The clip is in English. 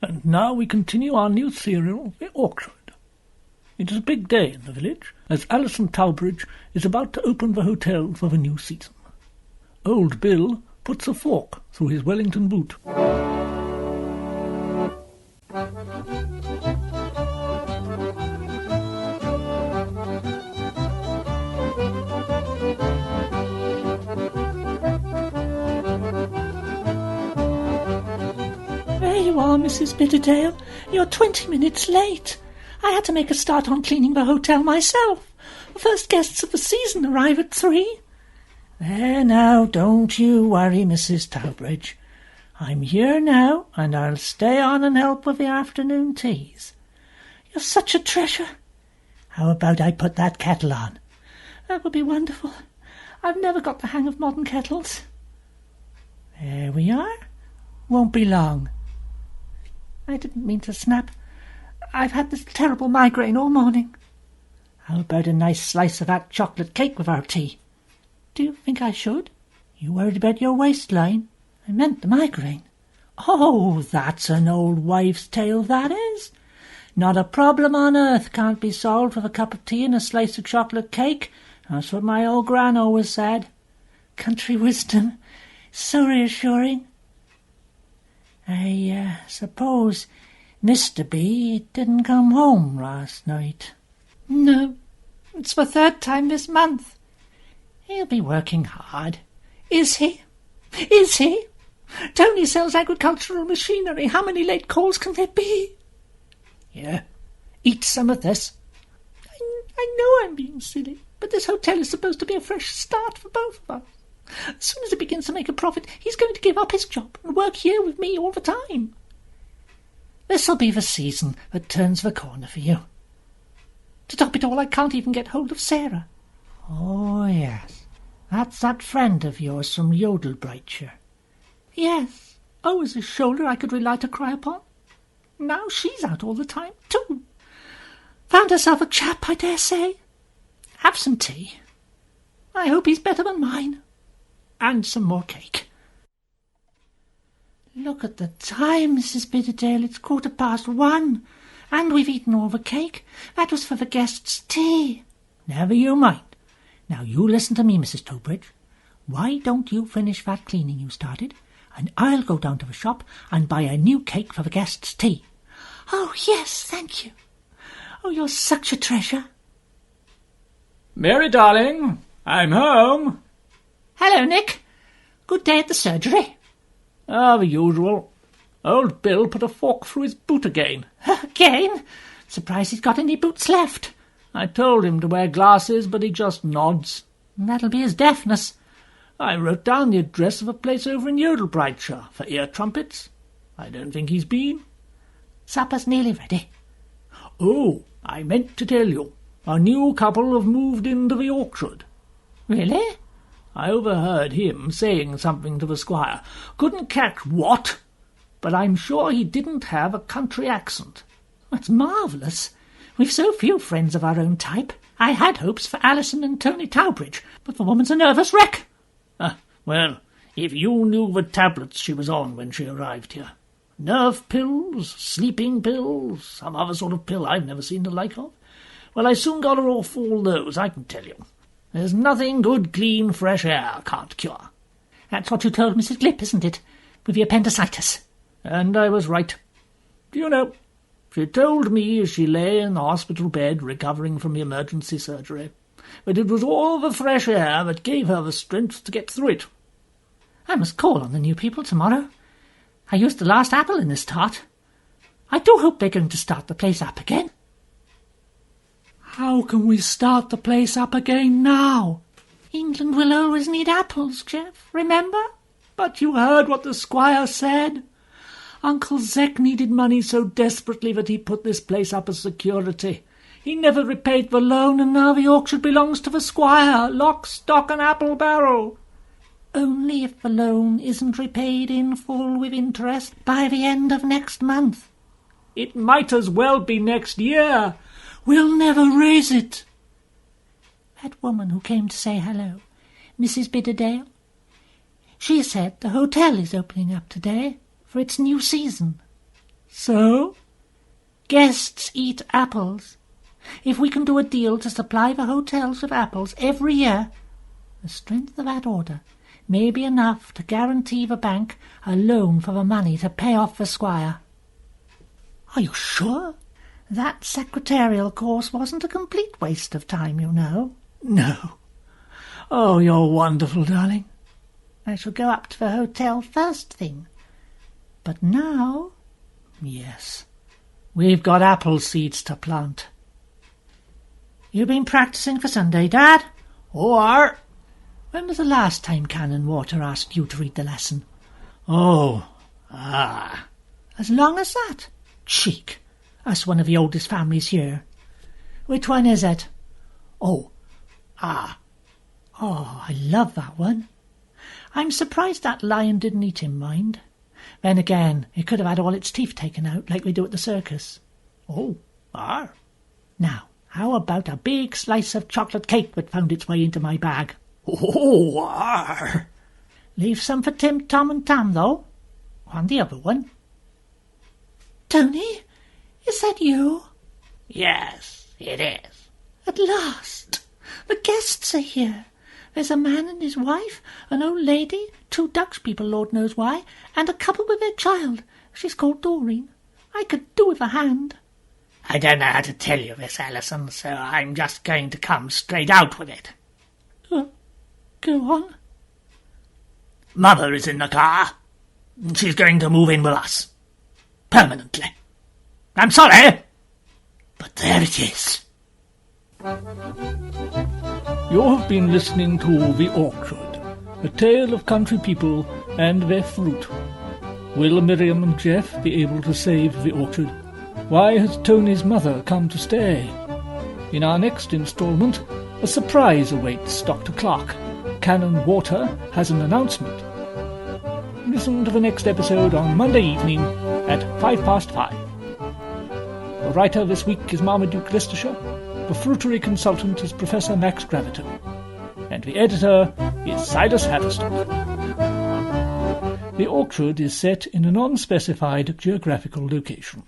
And now we continue our new serial, The Orchard. It is a big day in the village, as Alison Talbridge is about to open the hotel for the new season. Old Bill puts a fork through his Wellington boot. There you are, Mrs. Bidderdale. You're 20 minutes late. I had to make a start on cleaning the hotel myself. The first guests of the season arrive at 3. There now, don't you worry, Mrs. Talbridge. I'm here now, and I'll stay on and help with the afternoon teas. You're such a treasure. How about I put that kettle on? That would be wonderful. I've never got the hang of modern kettles. There we are. Won't be long. I didn't mean to snap. I've had this terrible migraine all morning. How about a nice slice of that chocolate cake with our tea? Do you think I should? You worried about your waistline? I meant the migraine. Oh, that's an old wife's tale, that is. Not a problem on earth can't be solved with a cup of tea and a slice of chocolate cake. That's what my old gran always said. Country wisdom. So reassuring. I suppose Mr. B didn't come home last night. No, it's the 3rd time this month. He'll be working hard. Is he? Is he? Tony sells agricultural machinery. How many late calls can there be? Here, eat some of this. I know I'm being silly, but this hotel is supposed to be a fresh start for both of us. As soon as he begins to make a profit, he's going to give up his job and work here with me all the time. This'll be the season that turns the corner for you. To top it all, I can't even get hold of Sarah. Oh, yes. That's that friend of yours from Yodelbrightshire. Yes, always a shoulder I could rely to cry upon. Now she's out all the time, too. Found herself a chap, I dare say. Have some tea. I hope he's better than mine. And some more cake. Look at the time, Mrs. Bidderdale. It's 1:15, and we've eaten all the cake. That was for the guests' tea. Never you mind. Now you listen to me, Mrs. Talbridge. Why don't you finish that cleaning you started, and I'll go down to the shop and buy a new cake for the guests' tea. Oh, yes, thank you. Oh, you're such a treasure. Mary, darling, I'm home. Hello, Nick. Good day at the surgery. The usual. Old Bill put a fork through his boot again. Again? Surprised he's got any boots left. I told him to wear glasses, but he just nods. That'll be his deafness. I wrote down the address of a place over in Yodelbrightshire for ear trumpets. I don't think he's been. Supper's nearly ready. Oh, I meant to tell you. A new couple have moved into the orchard. Really? I overheard him saying something to the squire. Couldn't catch what, but I'm sure he didn't have a country accent. That's marvellous. We've so few friends of our own type. I had hopes for Alison and Tony Talbridge, but the woman's a nervous wreck. Well, if you knew the tablets she was on when she arrived here. Nerve pills, sleeping pills, some other sort of pill I've never seen the like of. Well, I soon got her off all those, I can tell you. There's nothing good, clean, fresh air can't cure. That's what you told Mrs. Glip, isn't it? With the appendicitis. And I was right. Do you know, she told me as she lay in the hospital bed recovering from the emergency surgery that it was all the fresh air that gave her the strength to get through it. I must call on the new people tomorrow. I used the last apple in this tart. I do hope they're going to start the place up again. How can we start the place up again now? England will always need apples, Geoff, remember? But you heard what the squire said. Uncle Zek needed money so desperately that he put this place up as security. He never repaid the loan, and now the orchard belongs to the squire, lock, stock, and apple barrel. Only if the loan isn't repaid in full with interest by the end of next month. It might as well be next year. We'll never raise it. That woman who came to say hello, Mrs. Bidderdale, she said the hotel is opening up today for its new season. So? Guests eat apples. If we can do a deal to supply the hotels with apples every year, the strength of that order may be enough to guarantee the bank a loan for the money to pay off the squire. Are you sure? That secretarial course wasn't a complete waste of time, you know. No. Oh, you're wonderful, darling. I shall go up to the hotel first thing. But now... Yes, we've got apple seeds to plant. You been practising for Sunday, Dad? Or... When was the last time Canon Water asked you to read the lesson? As long as that? Cheek. That's one of the oldest families here. Which one is it? Oh, I love that one. I'm surprised that lion didn't eat him, mind. Then again, it could have had all its teeth taken out, like we do at the circus. Now, how about a big slice of chocolate cake that found its way into my bag? Leave some for Tim, Tom and Tam, though. And the other one. Tony, is that you? Yes, it is. At last. The guests are here. There's a man and his wife, an old lady, 2 Dutch people, Lord knows why, and a couple with their child. She's called Doreen. I could do with a hand. I don't know how to tell you this, Alison, so I'm just going to come straight out with it. Go on. Mother is in the car. She's going to move in with us. Permanently. I'm sorry, but there it is. You have been listening to The Orchard, a tale of country people and their fruit. Will Miriam and Jeff be able to save the orchard? Why has Tony's mother come to stay? In our next instalment, a surprise awaits Dr. Clark. Canon Water has an announcement. Listen to the next episode on Monday evening at 5:05. The writer this week is Marmaduke Leicestershire. The fruitery consultant is Professor Max Gravito. And the editor is Silas Haverstock. The Orchard is set in an unspecified geographical location.